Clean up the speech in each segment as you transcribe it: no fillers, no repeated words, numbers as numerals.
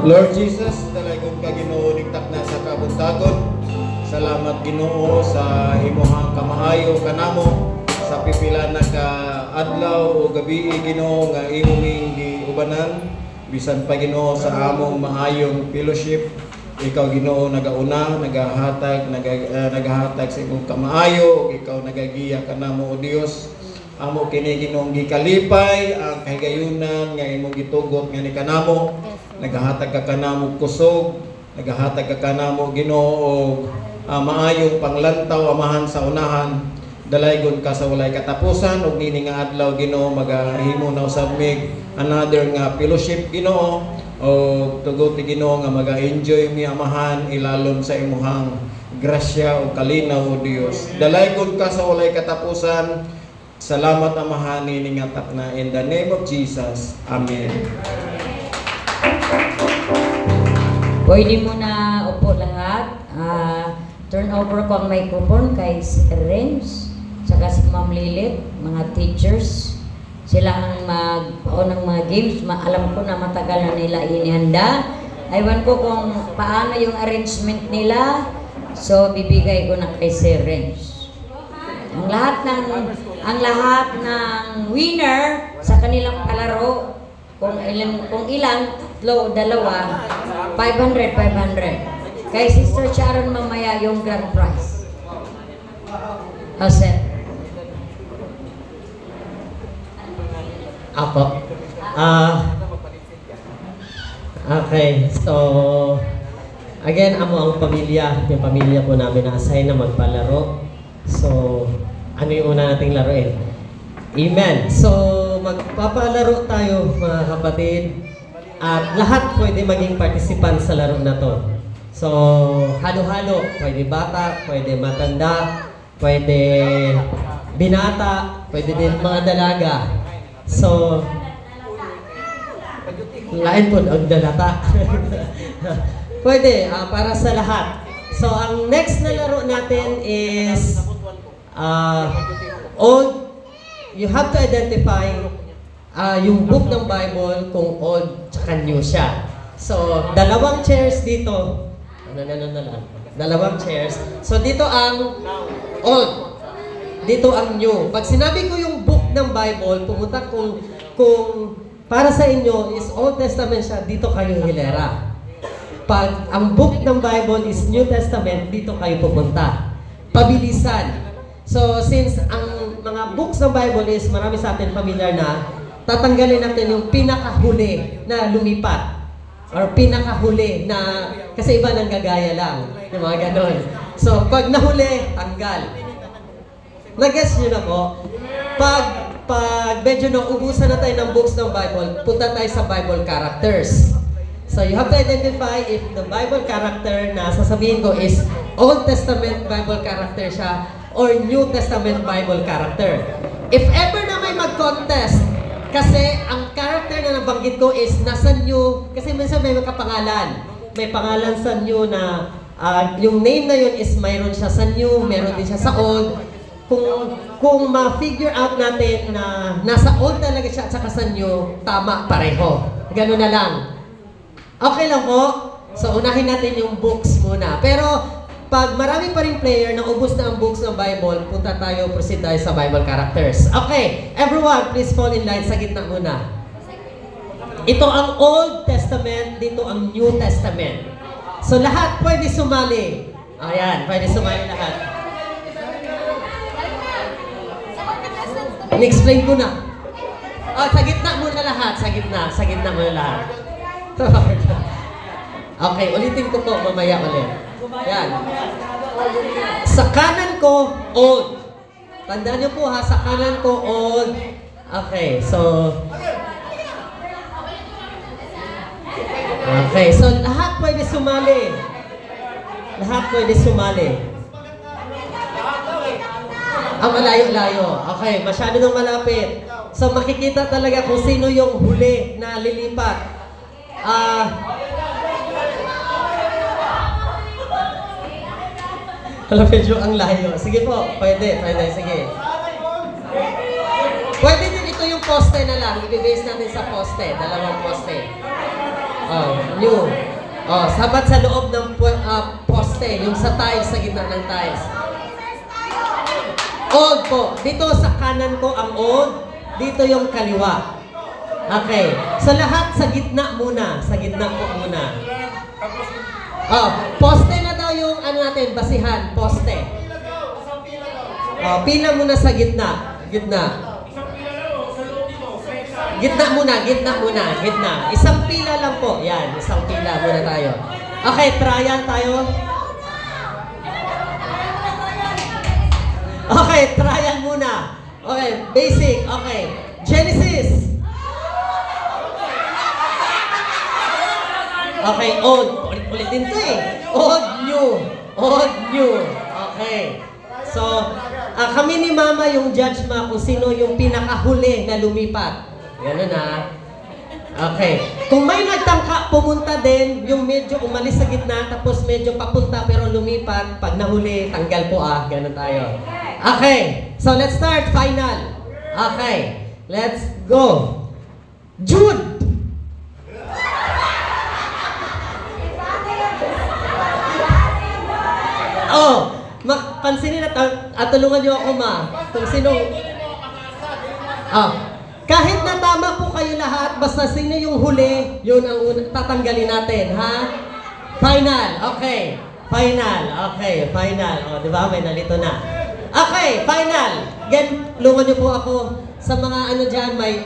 Lord Jesus, talagang ka Ginoo nigtak na sa kabuntagon. Salamat Ginoo sa imong kamaayo kanamo sa pipila na ka adlaw o gabi Ginoo nga imong giubanan bisan pa Ginoo sa among maayong fellowship. Ikaw Ginoo nagauna, nagahatag sa imong kamaayo, ikaw nagagiya kanamo o Dios. Amo kini Ginoong gikalipay ang kahigayunan nga imong gitugot nga ni kanamo. Nagahatag ka kanamo kusog, nagahatag ka kanamo Ginoo og maayong panglantaw amahan sa unahan. Dalaygon ka sa walay katapusan ug nini nga adlaw Ginoo magahimo na usab mig another nga fellowship Ginoo o tugot Ginoo nga maga-enjoy mi amahan ilalom sa imong grasya o kalinaw o Dios. Dalaygon ka sa walay katapusan. Salamat amahan nini nga takna in the name of Jesus. Amen. Pwede mo na upo lahat. Turn over ko ang microphone kay Renz saka si Ma'am Lilith, mga teachers. Sila ang magpaon ng mga games. Alam ko na matagal na nila inihanda. Aywan ko kung paano yung arrangement nila. So, bibigay ko na kay si Renz. Ang lahat ng winner sa kanilang palaro, kung ilan, tatlo o dalawa, 500. Kay Sister Sharon mamaya yung grand prize. Jose. Apo. Okay, so again, amo ang pamilya, yung pamilya po namin na-assign na magpalaro. So, ano yung una nating laruin? Amen. So, magpapalaro tayo mga kapatid. At lahat pwede maging participant sa laro na to. So, halo-halo. Pwede bata, pwede matanda, pwede binata, pwede din mga dalaga. So, lain po ang dalata. Pwede, para sa lahat. So, ang next na laro natin is old. You have to identify yung book ng Bible kung old tsaka new siya. So, dalawang chairs dito. Dalawang chairs. So, dito ang old. Dito ang new. Pag sinabi ko yung book ng Bible, pumunta kung para sa inyo is Old Testament siya, dito kayo hilera. Pag ang book ng Bible is New Testament, dito kayo pupunta. Pabilisan. So, since ang mga books ng Bible is marami sa atin familiar na, tatanggalin natin yung pinakahuli na lumipat. Or pinakahuli na, kasi iba nang gagaya lang. Yung mga ganon. So, pag nahuli, tanggal. Nag-guess nyo na po? Pag medyo naubusan na tayo ng books ng Bible, punta tayo sa Bible characters. So, you have to identify if the Bible character na sasabihin ko is Old Testament Bible character siya or New Testament Bible character. If ever na may mag-contest, kasi ang character na nabanggit ko is nasa New, kasi minsan may kapangalan. May pangalan sa New na yung name na yun is mayroon siya sa New, mayroon din siya sa Old. Kung ma-figure out natin na nasa Old talaga siya at saka sa New, tama pareho. Ganun na lang. Okay lang po? So, unahin natin yung books muna. Pero, pag marami pa rin player na ubos na ang books ng Bible, punta tayo, proceed tayo sa Bible characters. Okay, everyone, please fall in line sa gitna muna. Ito ang Old Testament, dito ang New Testament. So, lahat pwede sumali. Ayan, pwede sumali lahat. In-explain ko na. Sa gitna muna lahat, sa gitna muna lahat. Okay, ulitin ko po mamaya ulit. Yan. Sa kanan ko, old. Tandaan niyo po ha, sa kanan ko, old. Okay, so... Okay, so lahat pwede sumali. Lahat pwede sumali. Malayo-layo. Okay, masyado nang malapit. So makikita talaga kung sino yung huli na lilipat. Medyo ang layo. Sige po, pwede, sige. Pwede din ito yung poste na lang. I-base natin sa poste, dalawang poste. New. Sabat sa loob ng poste, yung sa tiles, sa gitna ng tiles. Old po. Dito sa kanan ko ang old, dito yung kaliwa. Okay. Sa lahat, sa gitna muna. Sa gitna po muna. Poste na daw yung natin, basihan, poste. Pila muna sa gitna. Gitna. Gitna muna. Isang pila lang po. Yan, isang pila muna tayo. Okay, trial tayo. Okay, trial muna. Okay, basic. Okay, Genesis. Okay, old. Ulit din to eh. Old, new. Okay. So, kami ni Mama yung judge kung sino yung pinakahuli na lumipat. Ganun Okay. Kung may nagtangka, pumunta din, yung medyo umalis sa gitna, tapos medyo papunta pero lumipat, pag nahuli, tanggal po ganun tayo. Okay. So, let's start. Final. Okay. Let's go. Jude. Pansinin at tulungan niyo ako, Ma. Kung sino... kahit na tama po kayo lahat, basta sino yung huli, yun ang tatanggalin natin, ha? Final. Okay. Final. Di ba? May nalito na. Okay, final. Again, tulungan niyo po ako sa mga dyan, may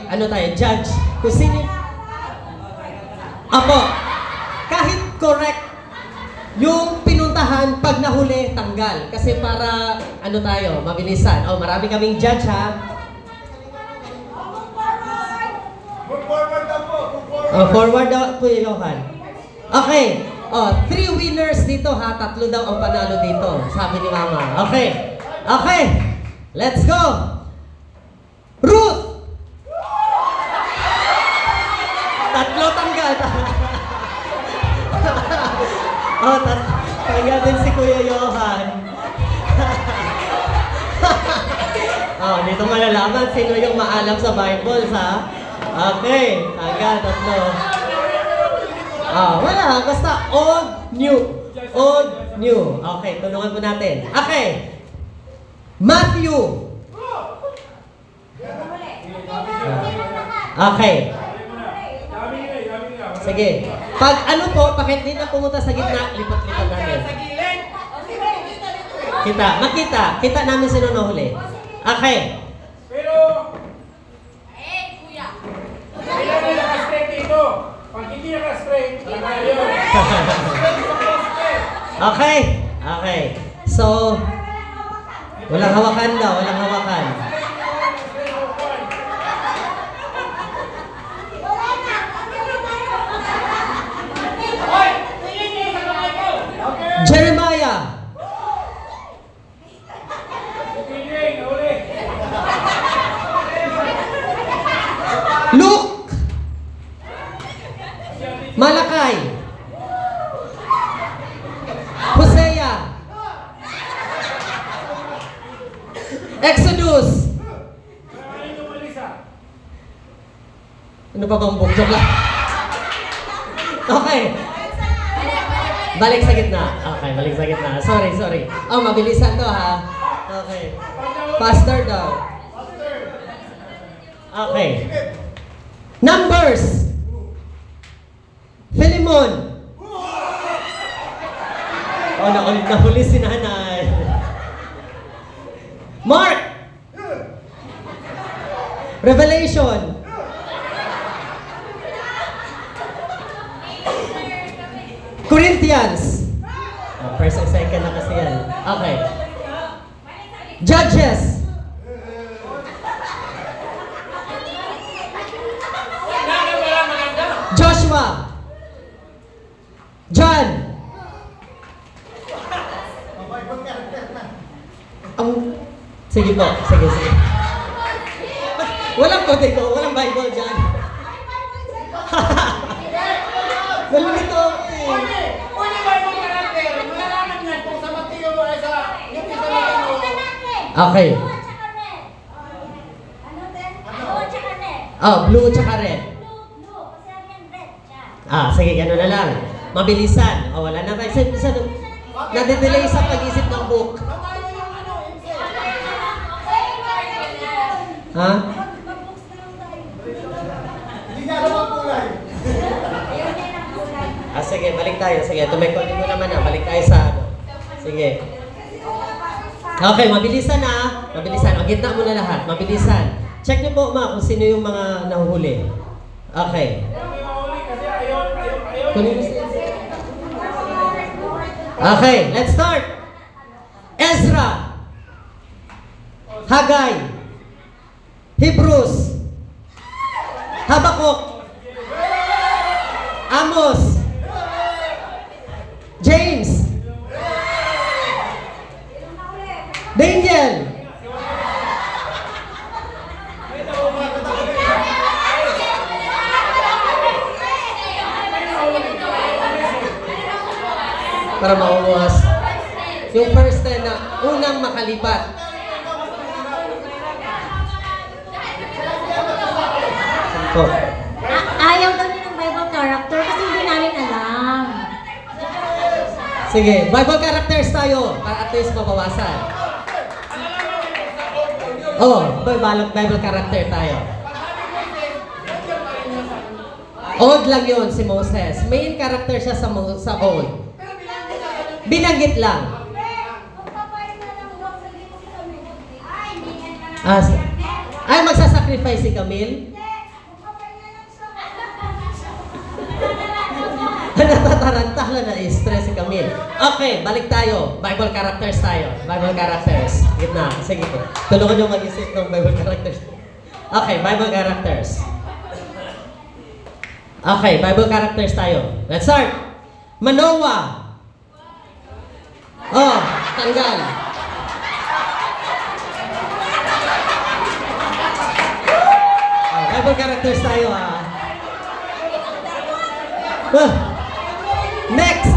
judge. Kung sino... kahit correct, yung pinuntahan, pag nahuli, tanggal. Kasi para, tayo, mabilisan. Marami kaming judge, ha? Forward daw po, Ilohan. Okay. 3 winners dito, ha? 3 daw ang panalo dito, sabi ni Mama. Okay. Let's go. Ruth! 3 tanggal. Tanggal din si Kuya Johan. Dito malalaman sino yung maalam sa Bible, ha? Okay, tanggal, 3. Wala, basta old, new. Okay, tulungan po natin. Okay. Matthew. Okay. Sige. Pag bakit di na pumunta sa gitna, lipat-lipat natin. Kita namin sino nahuli. Okay. Pero, kuya. Kailangan naka-straight dito. Pag hindi naka-straight, tayo. Okay. So, walang hawakan daw, Jeremiah. Luke. Malakay. Hosea. Exodus. Ano pa bang bukjok lang? Okay. Balik sa gitna. Okay, balik sa gitna. Sorry. Mabilisan to, ha? Okay. Faster daw. Okay. Numbers. Philemon. Nahuli si nanay. Mark. Revelation. Corinthians. First and second na kasi yan. Okay. Judges. Joshua. John. Sige po. Sige. Walang kote ko. Walang Bible dyan. Walang ito. Okay. Blue tsaka red. Sige, gano'n na lang. Mabilisan. Wala na tayo. Nade-delay sa pag-isip ng book. Ha? Sige, balik tayo. Sige, tumekoli mo naman na. Balik tayo sa ano. Sige. Okay, mabilisan na. Mabilisan. O, gitna mo na lahat. Mabilisan. Check niyo po, ma, kung sino yung mga nahuhuli. Okay. Okay, let's start. Ezra. Hagay. Hebrews. Habakuk. Amos. James. Daniel. Para mauwas. Yung first 10 na unang makalipat. Oh. Ayaw daw niya ng Bible character kasi hindi namin alam. Sige, Bible characters tayo para at least mabawasan. Bible character tayo. Old lang yun si Moses. Main character siya sa Old. Binanggit lang. Ay, magsasacrifice si Camille? Natataranta na stress si Camille. Okay, balik tayo. Bible characters tayo. Bible characters. Gitna. Sige. Tulungan nyo mag-isip ng Bible characters. Okay, Bible characters. Okay, Bible characters tayo. Let's start. Manoah. Tanggal. Bible characters tayo, Next!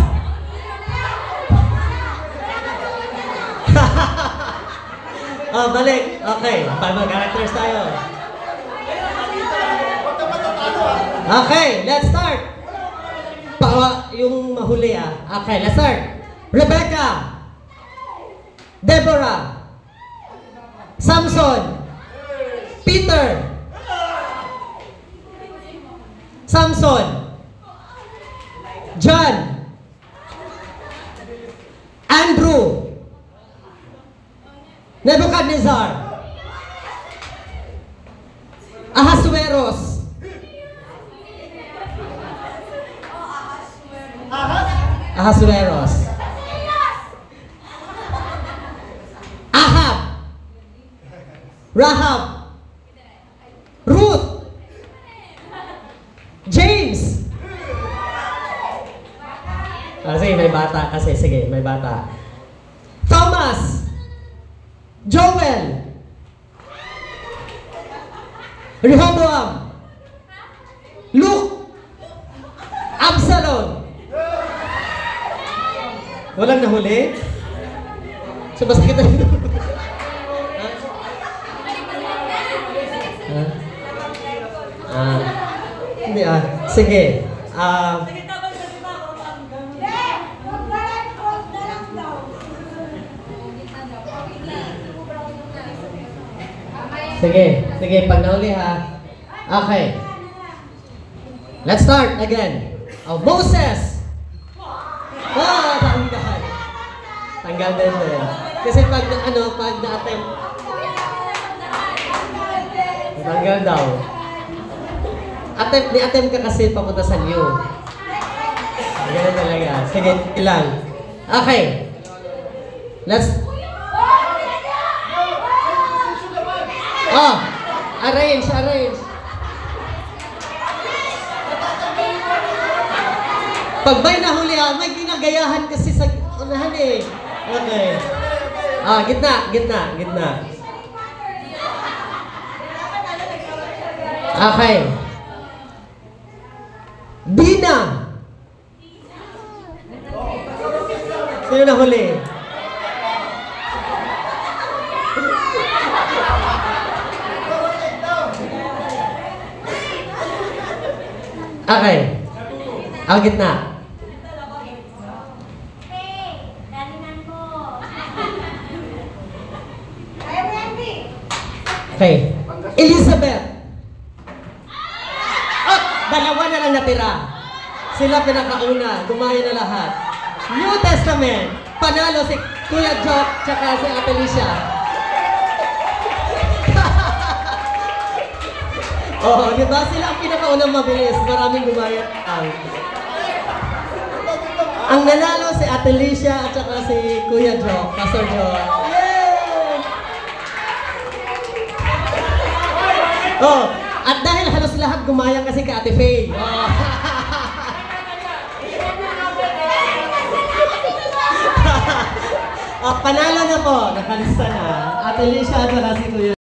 Balik. Okay, Bible characters tayo. Okay, let's start. Yung mahuli, Okay, let's start. Rebecca. Deborah. Samson. Peter. Samson. John. Andrew. Nebuchadnezzar. Ahasueros. Ahasueros. Ahab. Rahab. Ruth. James. Sige, may bata kasi. Sige, may bata. Thomas. Joel. Rehoboam. Luke. Absalom. Walang nahuli? So, basta kita Hindi Sige. Sige, pag nauli Okay. Let's start again. Moses. Tanggal. Tanggal din. Kasi pag na-attempt. Tanggal daw. Ni-attempt ka kasi papunta sa new. Ganun talaga. Sige, ilang. Okay. Arrange. Pag may nahuli may ginagayahan kasi sa unahan Okay. Gitna. Okay. Dina. Sino nahuli? Okay. Gitna. Okay. Elizabeth. Oh, dalawa na lang natira. Sila pinakauna. Gumaya na lahat. New Testament. Panalo si Kuya Jock tsaka si Ate Alicia. Oh, di ba? Sila ang pinakaunang mabilis. Maraming gumayat ang. Ang nanalo si Ate Alicia at saka si Kuya Jock, Pastor Jock. Yay! Oh, at dahil halos lahat gumaya kasi kay Ate Faye. Oh. Panalo na po. Nakalista na. Ate Alicia at saka si Kuya